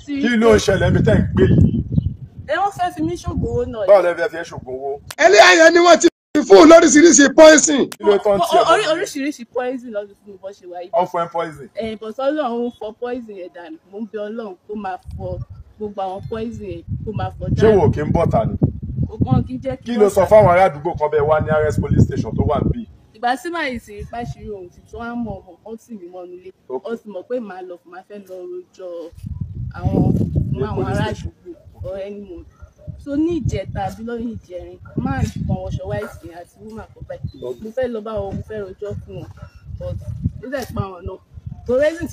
kí ló ń ṣẹlẹ̀ mi tẹ́ ń gbé yìí. ẹ wọ́n fẹ́ fi mí ṣògbówó náà. báwo lẹ fẹ́ fi ṣògbówó. ẹlẹ́yà ni wọ́n ti fún lóríṣiríṣi poison. kí ló tán tiẹ̀ lọ́wọ́. oríṣiríṣi poison lọ́dún fún mi bọ́ ṣe wáyé. wọ́n fún ẹ poison. bọ̀sọ́ ọlọ́run fọ poison yẹn dànù mo ń bẹ ọlọ́run kó máa fọ gbogbo àwọn poison yẹn kó máa fọ dànù. ṣé wò kí ń bọ̀ ta ni. ògbọ́n kí jẹ́ kí ló sọ fáwọn ará àdúgbò kan bẹ́ẹ̀ wá ní arrest police station tó wà níbí. ìgbà tí màá yìí sì rí páṣírí ohun tí wọ́n á mọ̀ ọ́ sì mí mọ́ nílé ó sì mọ̀ pé màá fẹ́ lọ rojọ́ àwọn ará àdúgbò or anyone so ní ìjẹta àbí lọ́yìn ìjẹrin máa ń pọn wọṣọ wáìsì àti wúmà kọ́pẹ́ mo fẹ́ lọ bá wọn mo fẹ́ rojọ́ fún wọn but ó dẹ̀ pa wọn náà so reason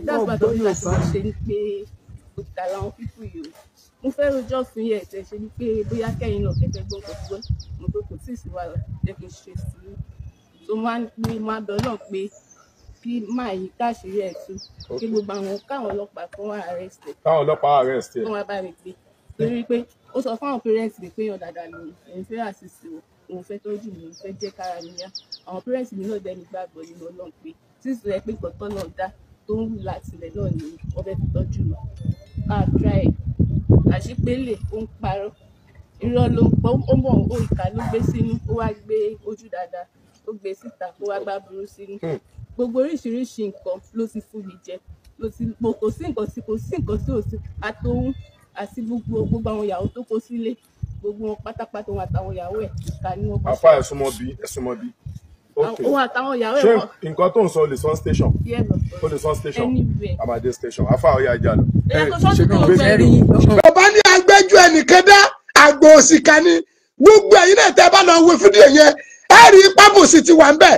that's why tó ń láti wọ́n ṣe ni pé òkúta làwọn pípù yìí mo fẹ́ rojọ́ fún yẹ̀ ẹ̀tẹ̀ ṣe ni pé bóyá kẹ́yìn náà kẹ́kẹ́ gbọ́n kọ́kọ́ mo pé kò tí ì sí wàhálà jẹ́ kí n ṣe sí i so máa bẹ̀ náà pé kí máa yí káàṣírí ẹ̀ tú kí gbogbo àwọn káwọn ọlọ́pàá kó wá arrest ẹ̀. káwọn ọlọ́pàá arrest ẹ̀. kó wá bá mi gbé torí pé ó sọ fáwọn parents mi pé yàn dáadáa lòun òun fẹ́ àṣìṣe òun fẹ́ tọ́jú mi òun fẹ́ jẹ́ kára mi yá àwọn parents mi náà dẹ́ni gbàgbọ́ nínú ọlọ́run pé sísè ẹ pé kọ̀tọ́ náà dá tó ń wù látilẹ̀ náà ni wọ́n fẹ́ fi tọ́jú mi ká try ẹ̀ àṣepélè ó ń parọ́ irọ́ ló ń pọ́ ó mọ̀ ó ìka ló gbé sínú ó wá gbé ojú dáadáa ó gbé síta ó wá gbá burú sínú gbogbo oríṣiríṣi nǹkan ló ti fún mi jẹ kò sí nǹkan tí ò sí àtòhún àti gbogbo àwọn ìyàwó tó kó sílé gbogbo wọn pátápátá wọn àtàwọn ìyàwó ẹ̀ ìka ni wọn bá ṣe. àfa ẹ̀sùnmọ́ bí. òun àtàwọn ìyàwó ẹ̀ ṣé nǹkan tó ń sọ lè sọ station. ó lè sọ station amade station àfa ọ̀yà ìjà lọ. bàbá ní agbẹ́jọ́ ẹnìkan dá àgbò òsìkà ni gbogbo ẹ̀yin náà tẹ́ bá lọ wo fídíò yẹn ẹ rí pábòsì ti wà ń bẹ̀.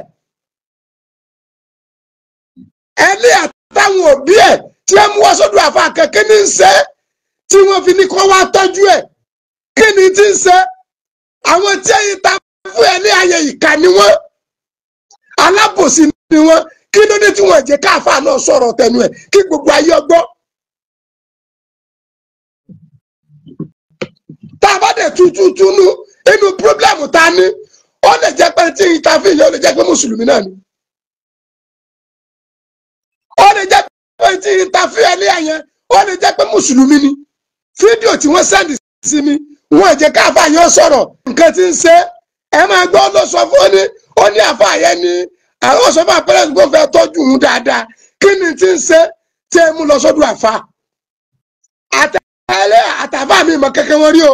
ẹni àtàwọn òbí ẹ̀ tí ẹ mú wá sọ́dọ̀ àfa kẹ̀kẹ́ ní í ṣe tí wọ́n fi ní kó wá tọ́jú ẹ̀ kí ni tí ń ṣe àwọn tí ẹ̀yin ta fún ẹ ní ayé ìkà ni wọ́n alábòsí ni wọ́n kí ló dé tí wọ́n jẹ́ káfà náà sọ̀rọ̀ tẹnu ẹ̀ kí gbogbo ayé ọgbọ́. tá a bá dẹ̀ túnú inú pírọ́blẹ́mù ta ni ó lè jẹ́ pé tí ìtafẹ́ yìí ó lè jẹ́ pé mùsùlùmí náà ni ó lè jẹ́ pé tí ìtafẹ́ ẹ ní ẹ̀yẹn ó lè jẹ́ pé mùsùlùmí ni fídíò tí wọ́n sẹ́ndì sí mi wọ́n jẹ́ káfà yẹn sọ̀rọ̀ nǹkan tí ń ṣe ẹ máa gbọ́ ló sọ fún ni ó ní àfà yẹn ni àwọn sọ fún àpẹẹrẹ tó fẹ́ tọ́jú òun dáadáa kí ni tí ń ṣe tí ẹ mú lọ sọ́dọ̀ àfà àtàfà mi mọ̀ kẹ́kẹ́ wọn rí o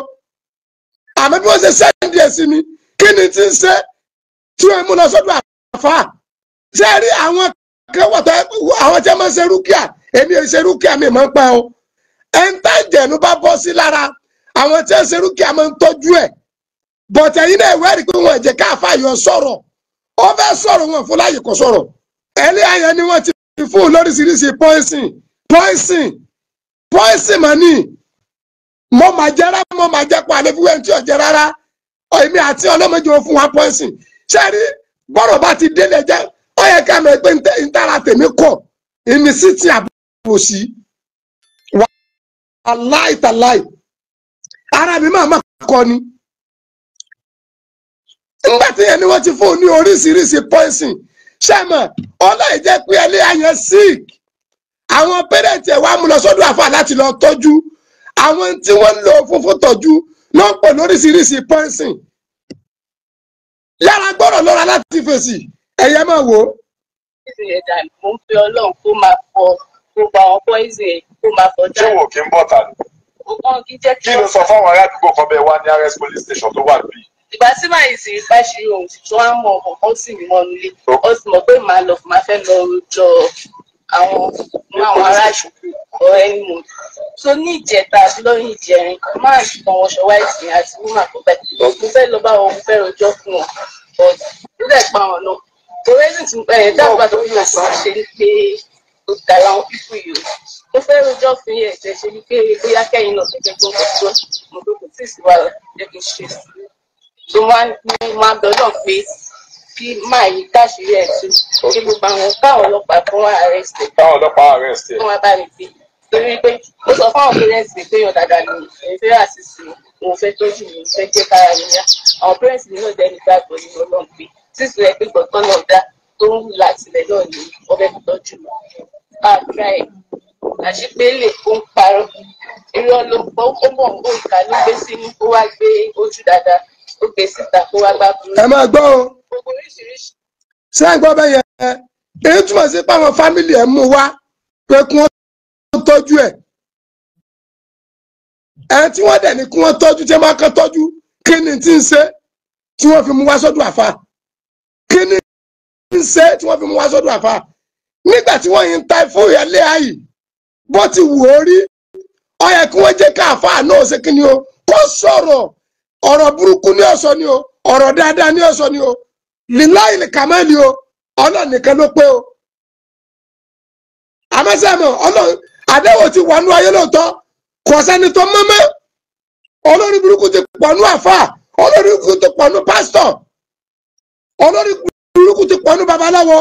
àmọ́ bí wọ́n ṣe sẹ́ndì ẹ̀ sí mi kí ni tí ń ṣe tí ẹ mú lọ sọ́dọ̀ àfà ṣé rí àwọn kẹwàtà àwọn tí wọ́n máa ń ṣe rúkìá èmi ò ṣe rúkìá mi máa ń pa o ẹ̀ńtà ìjẹ̀nu bá bọ́ sí lára àwọn tí ń ṣe rúkìá máa ń tọ́jú ẹ̀ bọ̀tẹ̀ yìí náà ìwẹ́rìí pé wọ́n jẹ́ káfà yọ sọ̀rọ̀ ó fẹ́ sọ̀rọ̀ wọn fún láyè kò sọ̀rọ̀ ẹlẹ́yà ni wọ́n ti fún lóríṣiríṣi poison mani mo máa jẹ́ rárá mo máa jẹ́ pa àlẹ́ fún ẹni tí ò jẹ́ rárá èmi àti ọlọ́mọdé wọn fún wa poison ṣé rí bọ́rọ̀ bá ti délé jẹ́ ó yẹ ká mọ̀ pé ń tara tèmi kọ̀ ìmísítì àbòsí aláìtàláì ara mi máa kọ ni nígbà tí yẹn ni wọ́n ti fún ní oríṣiríṣi poison ṣẹ́mọ̀ ọlọ́ọ̀ jẹ́ pé ẹlẹ́ àyàn sick àwọn pẹ́rẹ́ǹtì ẹ̀ wá mú lọ sọ́dọ̀ àfà láti lọ tọ́jú àwọn tí wọ́n ń lò fún tọ́jú ló ń pọ̀ lóríṣiríṣi poison yára gbọ́dọ̀ lọ́ra láti fèsì ẹ̀yẹ máa wò ó. mo ń pe ọlọ́run kó máa fọ gbogbo àwọn poison kó máa fọ dáa. ṣé wò kí ń bọ̀ ta ni. kí ló sọ fáwọn ará àdúgbò kan bẹ́ẹ̀ wá ní arrest police station tó wà níbí. ìgbà tí màá yìí sì rí páṣírí ohun tí wọ́n á mọ̀ ó sì mí mọ́ nílé ó sì mọ̀ pé màá fẹ́ lọ rojọ́ àwọn ará àdúgbò or anyone so ní ìjẹta àbí lọ́yìn ìjẹrin máa ń pọn wọṣọ wáìsì àti wúmà kọ́pẹ́ mo fẹ́ lọ bá wọn mo fẹ́ rojọ́ fún wọn but ó dẹ̀ pa wọn náà the reason tí dáàbà tó fi àṣà ṣe ni pé òkúta làwọn pípù yìí mo fẹ́ rojọ́ fún yẹ̀ ẹ̀jẹ̀ ṣe ni pé bóyá kẹ́yìn náà kẹ́kẹ́ gbọ́n kọ́kọ́ mo pé kò tí ì sí wàhálà jẹ́ kí n ṣe sí i so máa bẹ̀ náà pé kí máa yí káàṣírí ẹ̀ tú kí gbogbo àwọn káwọn ọlọ́pàá fún wa arrest ẹ̀. káwọn ọlọ́pàá arrest ẹ̀. fún wa bá mi gbé torí pé ó sọ fáwọn parents mi pé yàn dáadáa ni èmi fẹ́ àṣìṣe òun fẹ́ tọ́jú mi fẹ́ jẹ́ kára mi yá àwọn parents mi náà dẹ́ni gbàgbọ́ nínú ọlọ́run pé sísè ẹ pé gbọ̀tọ́ náà dá tó tó ń wù láti ilẹ̀ náà ni ọbẹ̀ tó tọ́jú lọ. Àgbà ẹ̀ àṣepélè ó ń parọ́. Irọ́ ló pọ̀ ó mọ̀ ó ìka ló gbé sínú ó wá gbé ojú dáadáa ó gbé síta ó wá gbá burú. ẹ máa gbọ́ o Gbogbo oríṣiríṣi. ṣé ẹ gbọ́ bẹ́ẹ̀ yẹn èyí túmọ̀ sí pé àwọn fámìlì ẹ̀ mú wá pé kí wọ́n tọ́jú ẹ̀ ẹ̀ tí wọ́n dẹ̀ ní kí wọ́n tọ́jú tí wọ́n máa kán tọ́jú kí ni tí ń ṣe tí wọ́n fi mú wá sọ́dọ̀ àfa kí ni tí ń ṣe tí wọ́n fi mú wá sọ́dọ̀ àfa nígbà tí wọ́n yìí ń ta fún ìyẹlé ayì bó ti wù ó rí ó yẹ kí wọ́n jẹ́ ká àfa náà ṣe kí ni o kó sọ̀rọ̀ ọ̀rọ̀ burúkú ní ọ̀sọ̀ ni o ọ̀rọ̀ dáadáa ní ọ̀sọ̀ ni o líláìlì kàmáàlì o ọlọ́run nìkan ló pé o àmọ́sẹ́mọ̀ ọlọ́run àdéhùn ti wà nú ayé lóòótọ́ kò sẹ́ni tó mọ́mọ́ olórí burúkú ti pọ̀nú àfà olórí burúkú ti pọ̀nú pásítọ̀ olórí burúkú ti pọ̀nú babaláwo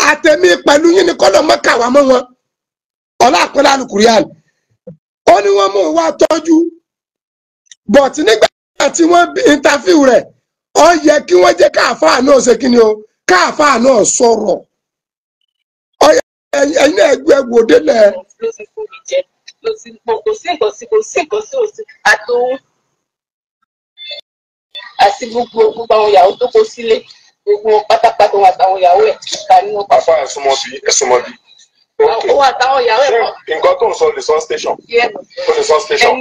àtẹ̀mí pẹ̀lú yín ni kọ́lọ̀ mọ́ kàwá mọ́ wọn ọlá àpẹẹrẹ alukurian ó ní wọ́n mú wa tọ́jú bọ̀tí nígbà tí wọ́n interview rẹ̀ ó yẹ kí wọ́n jẹ́ káàfáà náà ṣe kí ni o káàfáà náà sọ̀rọ̀ ẹ̀yin ẹgbẹ́ wò délẹ̀. Ló ti fún mi jẹ ló ti kò sí nǹkan sí òsì àtòun àti gbogbo àwọn ìyàwó tó kó sílé gbogbo pátápátá wọn àtàwọn ìyàwó ẹ̀ ká nínú. Àfa ẹ̀sùnmọ́ bí. Òun àtàwọn ìyàwó ẹ̀ pọ̀. Nǹkan tó ń sọ lè sọ station. Tó lè sọ station.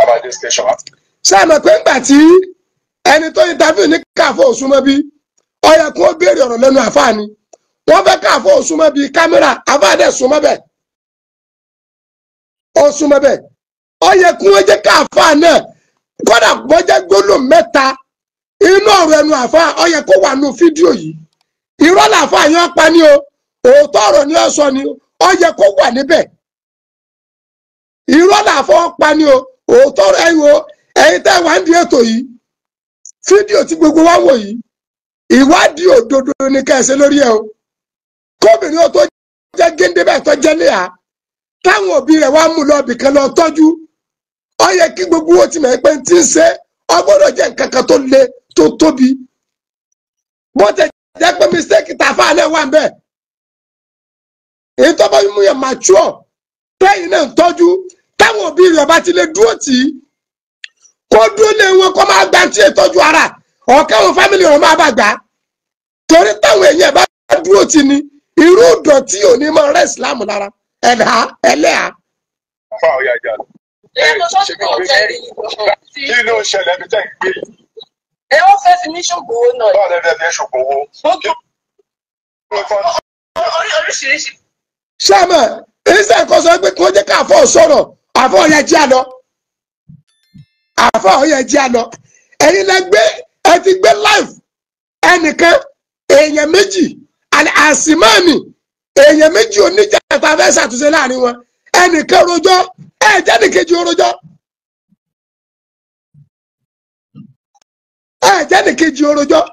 Abàdé station. ṣé ẹ mọ̀ pé ńgbà tí ẹni tó interview ní káàfó òsúnmọ́bí ó yẹ kó béèrè ọ̀rọ̀ lẹ́nu àfáà ni wọ́n fẹ́ káàfó òsúnmọ́bí kámẹ́rà àfáà dẹ̀ súnmọ́bẹ̀ ó súnmọ́bẹ̀ ó yẹ kí wọ́n jẹ́ káàfáà náà kódà bọ́jẹ́ gbólóhùn mẹ́ta inú ọ̀rọ̀ ẹnu àfáà ó yẹ kó wà nù fídíò yìí irọ́ làfáà yẹn pa ní o òótọ́ ọ̀rọ̀ ni ó sọ ni ó yẹ kó wà níbẹ̀ irọ́ làfáà pa ní o òótọ́ ọ̀rọ̀ ẹ̀yin tẹ́ wà ń di ètò yìí fídíò tí gbogbo wa wò yìí ìwádìí òdodo ni kẹsẹ lórí ẹ o kóbìnrin ó tó jẹ géńdé bẹ́ẹ̀ tó jẹ léa táwọn òbí rẹ̀ wá mú lọ bìkan lọ tọ́jú ó yẹ kí gbogbo owó tí mọ̀ pé ti ń ṣe ó gbọ́dọ̀ jẹ́ nǹkan kan tó le tó tóbi bó tẹ jẹ́ pé mistake tàfà náà wà ń bẹ̀ èyí tó bá mú yẹn mature tẹ́yìn náà ń tọ́jú táwọn òbí rẹ̀ bá ti lè dúró tì í kó dúró lé wọn kó máa gbá tí ètọ́jú ara ọ̀kẹ́ wọn fámìlì wọn máa bá gbà torí táwọn èèyàn bá dúró tì ní irú ìdọ̀tí òní máa rẹ́ ìsìlámù lára ẹlẹ́à. Àfa ọ̀yà ìjà lọ. Kí ló ń ṣẹlẹ̀ ẹbí tẹ́ ń gbé yìí? Ẹ wọ́n fẹ́ fi mí ṣògùn owó náà. Báwo lẹ́nu ẹbí ẹ ṣògùn owó? Oríṣiríṣi. Ṣáàmù ìṣe kan sọ pé kí wọ́n jẹ́ káàfọ́ sọ̀rọ̀ àfọ́ ọ̀yà jí àlọ́ àfọ́ ọ̀yà jí àlọ́ ẹ̀yin lẹ gbé ẹ ti gbé live ẹnìkan èèyàn méjì àsìmọ́ọ̀nì èèyàn méjì oníjà tá a fẹ́ ṣàtúnṣe láàrin wọn ẹnìkan rojọ́ jẹ́nìkejì orojọ́ jẹ́nìkejì orojọ́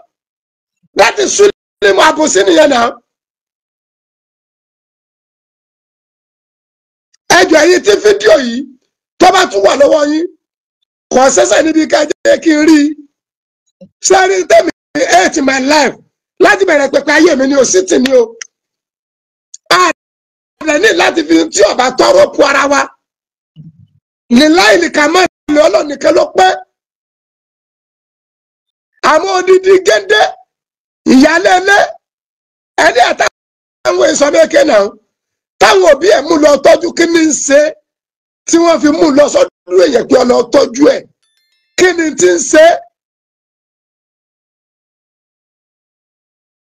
láti súnlẹ̀ mọ́ àbòsí nìyẹn náà. ẹjọ́ ẹ̀yin tí fídíò yìí tó bá tún wà lọ́wọ́ yín kò ṣẹ̀ṣẹ̀ níbi ká jẹ́ kí n rí i sẹ́rí tẹ̀mí 8 my life láti bẹ̀rẹ̀ pẹ̀pẹ̀ ayé mi ni ò sí tì ní o ààrẹ ní láti fi tí ọba tọrọ pu ara wa níláìlì kàmá ìlú ọlọ́nìkan ló pẹ́ àmọ́ odidi géńdé ìyálẹ́lẹ́ ẹni àtàwọn ìsọmẹ́kẹ́ náà táwọn òbí ẹ̀ mú lọ tọ́jú kí ni ń ṣe tí wọ́n fi mú lọ sọ́dún èyàn pé ọlọ́ tọ́jú ẹ̀ kí ni ti ń ṣe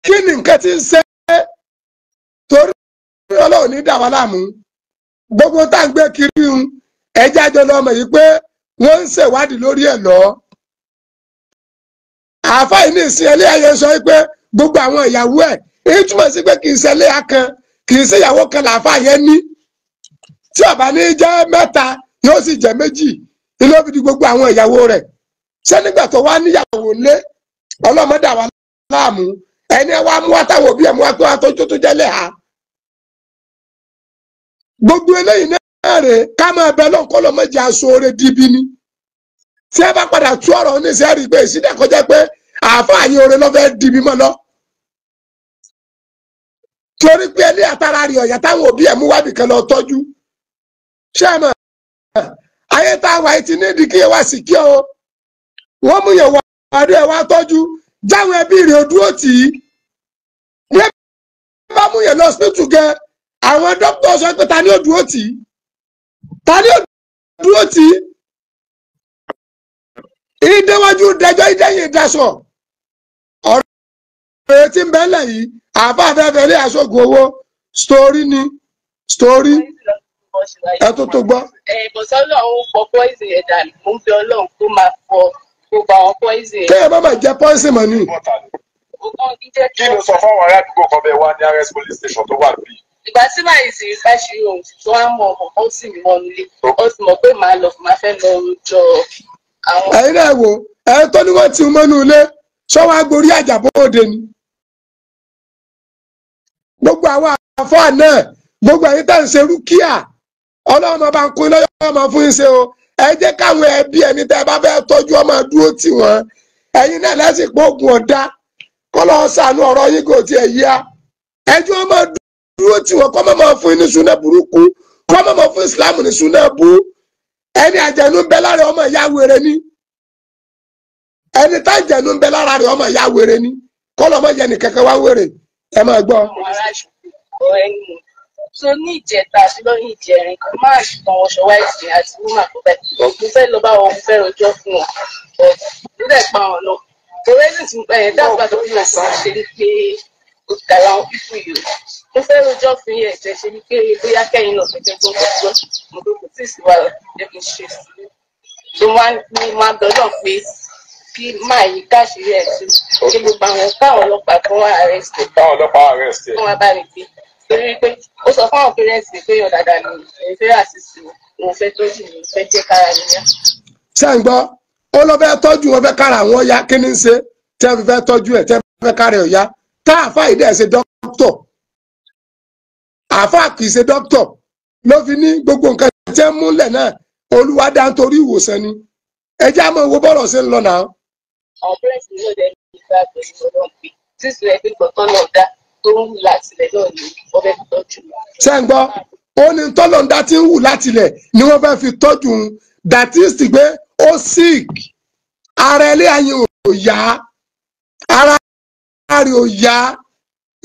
kí ni nǹkan ti ń ṣe torí ọlọ́run ní dà wá láàmú gbogbo tá à ń gbé kiri ń ẹjẹ́ àjọ lọ́mọ yìí pé wọ́n ń ṣèwádìí lórí ẹ̀ lọ. àáfàá ní ìsìn ẹlẹ́yà sọ pé gbogbo àwọn ìyàwó ẹ̀ èyí túmọ̀ sí pé kì í ṣe ẹlẹ́yà kan kì í ṣe ìyàwó kan làáfàá yẹn ní tí ọba ní jẹ́ mẹ́ta yóò sì jẹ́ méjì ilé òbí di gbogbo àwọn ìyàwó rẹ̀ ṣé nígbà tó wá níyàwó lé ọlọ́mọdé àwa láàmú ẹni ẹ wá mú wá táwọn òbí ẹ̀ mú wá pé wá tó jẹ́ lẹ́hà gbogbo eléyìí náà rè ká máa bẹ lọ́nkọ́ lọ́mọdé aṣọ oore dìbí ni tí ẹ bá padà tú ọ̀rọ̀ oníṣẹ́ rí pé ìsídẹ̀ kọjá pé àáfàá yín oore lọ́fẹ́ dìbí mọ́ lọ torí pé ní àtàrà rí ọ̀yà táwọn òbí ẹ̀ mú wábì kan lọ tọ́jú ṣé ẹ mọ̀ ayé tá a wà ti ní ìdí kí ẹ wá sí kí o wọ́n mú yẹn wá ọdún ẹ wá tọ́jú jáwọn ẹbí rẹ̀ ó dúró tì í ní bá mú yẹn lọ hospital gẹ àwọn dókítà sọ pé ta ni ó dúró tì í ta ni ó dúró tì í ìdẹ́wájú dẹjọ́ ìdẹ́yìn ìdásọ̀ ọ̀rọ̀ tí ń bẹ́lẹ̀ yìí àbá afẹ́fẹ́ ní aṣọ́gun owó story ẹ tó gbọ́. bọ̀sán ọlọ́run fọ poison yẹn dànù mo ń bẹ ọlọ́run kó máa fọ kó bá wọn poison yẹn. kéèyàn má máa jẹ poison mọ́ ni. kí ló sọ fáwọn ará àdúgbò kan bẹ́ẹ̀ wá ní RS police station tó wà bí. ìgbà tí màá sì rí fáṣírí ohun tí wọ́n á mọ ọmọ kan sì mí wọnú ilé ó sì mọ̀ pé màá lọ máa fẹ́ lọ rojọ́ àwọn. ẹ̀yin náà wò ẹ̀ tó ní wọ́n ti mọ́nú ilé sọ́wọ́ agbórí àjàbọ̀ òde ni. gbogbo àwọn àfáà náà gbogbo ẹ̀yin tá à ń ṣe rúkìá ọlọ́run ọba ń kún lọ́yọ́ ọmọ fún yín ṣe o ẹ jẹ́ káwọn ẹbí ẹni tẹ́ ẹ bá fẹ́ tọ́jú ọmọ dúró tì wọ́n ẹ̀yin náà lásìkò oògùn ọ̀dá kọ́lọ́ ṣàánú ọ̀rọ̀ yín kò tiẹ̀ yá ẹjọ́ ọmọ dúró tì wọ́n kọ́ mọ́ mọ́ fún yín ní súnà burúkú kọ́ mọ́ mọ́ fún Islam ní súnà bú ẹni àjẹnú ń bẹ lára ọmọ ìyá wèrè ni ẹni tá àjẹnú ń bẹ lára rẹ̀ ọmọ ìyá wèrè ni kọ́lọ́ ọmọ yẹn ní kẹ̀kẹ́ wá wèrè ẹ máa gbọ́. so ní ìjẹta àti lọ́yìn ìjẹrin kan máa ṣùgbọ́n wọn ṣọwá ìsìn àti wúmà tó bẹ̀ mo fẹ́ lọ bá wọn mo fẹ́ rojọ́ fún wọn nílẹ̀ pa wọn lọ forensic dáàbà tó fún ẹ̀sán ṣe ní pé ó tàrà àwọn pípù yìí mo fẹ́ rojọ́ fún yẹn ẹ̀jẹ̀ ṣe ní pé bóyá kẹ́yìn náà fẹ́jẹ́ tó ń gbọ́ mo tó kò tí ì sí wa ẹ̀mí ṣe sí so wọ́n á bẹ̀ náà pé kí máa yí káṣírí ẹ̀ sí kí gbogbo àwọn káwọn ọlọ́pàá kan wá arrest wọ́n wá bá mi gbé torí pé ó sọ fún àwọn parents pé yàn dáadáa ni èyí fẹ́ àṣìṣe òun fẹ́ tọ́jú mi fẹ́ jẹ́ kára mi yá. ṣé ń gbọ́ ó lọ fẹ́ tọ́jú wọn fẹ́ kára àwọn ya kí ni ń ṣe tẹ́ fi fẹ́ tọ́jú ẹ̀ tẹ́ fẹ́ kára ẹ̀ ya tá àáfàá ìdá ẹ̀ ṣe dókítọ̀ àáfàá kì í ṣe dókítọ̀ ló fi ní gbogbo nǹkan tẹ́ múlẹ̀ náà olúwa dá nítorí ìwòsàn ni ẹ jẹ́ àmọ́ owó bọ́rọ̀ ṣe ń lọ náà. àwọn parents ní ọ̀dẹ̀ ní ìgbà pẹ̀lú ọlọ́run pé sísun ẹgbẹ́ gbọ̀tán náà dá tó ń wù látilẹ̀ náà ni wọ́n fẹ́ fi tọ́jú mi. ṣé ń gbọ́ ó ní tọ́lọ́ndá tí ń wù látilẹ̀ ni wọ́n fẹ́ fi tọ́jú un that is ti gbé ó sick ara ilé ayé ò yá ara rẹ̀ ò yá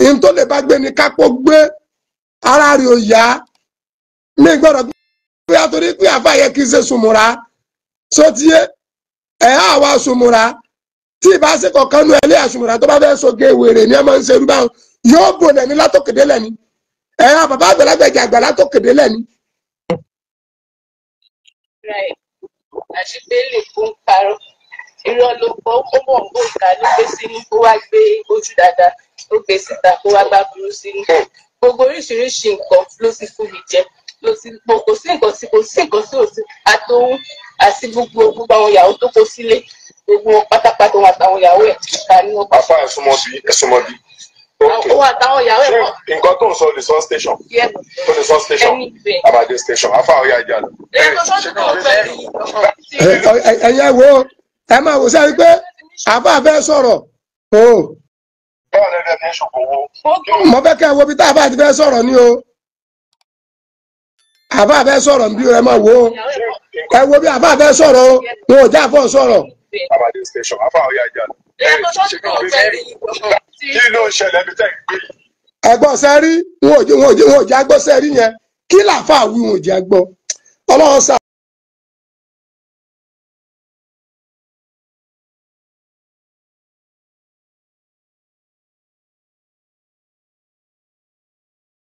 ní tó lè bá gbé ní kápó gbé ara rẹ̀ ò yá ní gbọ́dọ̀ pé àtòrí pé àfàyẹ kì í ṣe sùnmùrà sótíyé ẹ̀ á wá sùnmùrà tí ìbá ṣe kọ̀ọ̀kan nú ẹlẹ́ àsùnmùrà tó bá fẹ́ sọ̀gẹ̀ wèrè ni ẹ máa ń ṣerú báwọn yóò bò lẹ́ni látòkèdè lẹ́ni ẹ̀yà bàbá àgbàlagbẹ̀jẹ̀ àgbà látòkèdè lẹ́ni. àṣepélè kó ń parọ́ irọ́ ló gbọ́ ó mọ̀ ń bò ìka ló gbé sínú kó wá gbé ojú dáadáa ó gbé síta kó wá gbá burú sínú gbogbo oríṣiríṣi nǹkan ló sì fún mi jẹ ló sì kò sí nǹkan tí ò sí àtòun àti gbogbo àwọn ìyàwó tó kó sílé gbogbo pátápátá wọn àtàwọn ìyàwó ẹ̀ ká ní wọn. àfa ẹ̀sùn mọ́ bí. Owó àtàwọn ìyàwó ẹ̀ mọ̀. nǹkan tó ń sọ lè sọ station. tó lè sọ station abàdé station afa ọ̀yà ìjà lọ. ẹ̀yẹ wo ẹ máa wò sáré pé àbá fẹ́ sọ̀rọ̀ o. báwo lẹ́nu ẹ̀ ní ṣòkòwò. mo fẹ́ kẹ́ ẹ wo bí tá a bá ti fẹ́ sọ̀rọ̀ ni o. àbá fẹ́ sọ̀rọ̀ bí ẹ máa wò ó ẹ wo bí àbá fẹ́ sọ̀rọ̀ o wọn ò já fọ́ sọ̀rọ̀. abàdé station afa ọ̀yà ìjà lọ. kí ló ń ṣẹlẹ̀ bí tẹ́ ń gbé yìí. ẹgbọ́n sẹ́rí wọn ò jẹ́ agbọ́ sẹ́rí yẹn kí làáfà wí wọn ò jẹ́ agbọ́ ọlọ́run sá